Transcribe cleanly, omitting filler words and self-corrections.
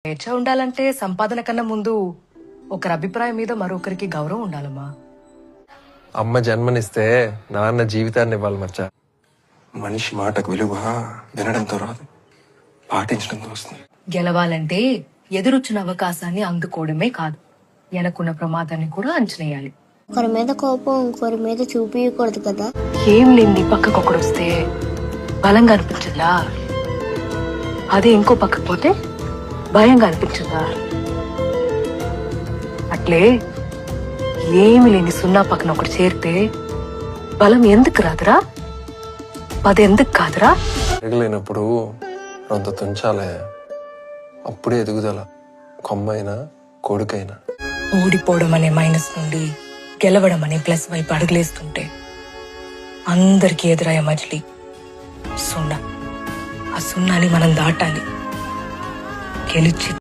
స్వేచ్ఛ ఉండాలంటే సంపాదన కన్నా ముందు ఒకరి అభిప్రాయం మీద మరొకరికి గౌరవం ఉండాలమ్మా. అమ్మ జన్మనిస్తే నాన్న జీవితాన్ని ఇవ్వాలి మచ్చా. మనిషి మాటకు విలువ వినడంతో రాదు, పాటించడంతో వస్తుంది. గెలవాలంటే ఎదురొచ్చిన అవకాశాన్ని అందుకోవడమే కాదు, వెనకున్న ప్రమాదాన్ని కూడా అంచనేయాలి. ఒకరి మీద కోపం ఇంకొకరి మీద చూపించకూడదు కదా. ఏం లేని పక్కకు ఒకడు వస్తే బలంగా అనిపించదా, అదే ఇంకో పక్కకు పోతే భయంగా అనిపించదా? అట్లే ఏమి లేని సున్నా పక్కన ఒకటి చేరితే బలం ఎందుకు రాదురా, అది ఎందుకు కాదురా? ఎగలేనప్పుడు రొంత తుంచాలే, అప్పుడే ఎదుగుదల. కొమ్మైనా కొడుకైనా. ఓడిపోవడం అనే మైనస్ నుండి గెలవడం అనే ప్లస్ వైపు అడుగులేస్తుంటే అందరికీ ఎదురయ్యే మజిలీ సున్నా. ఆ సున్నాని మనం దాటాలి, గెలిచి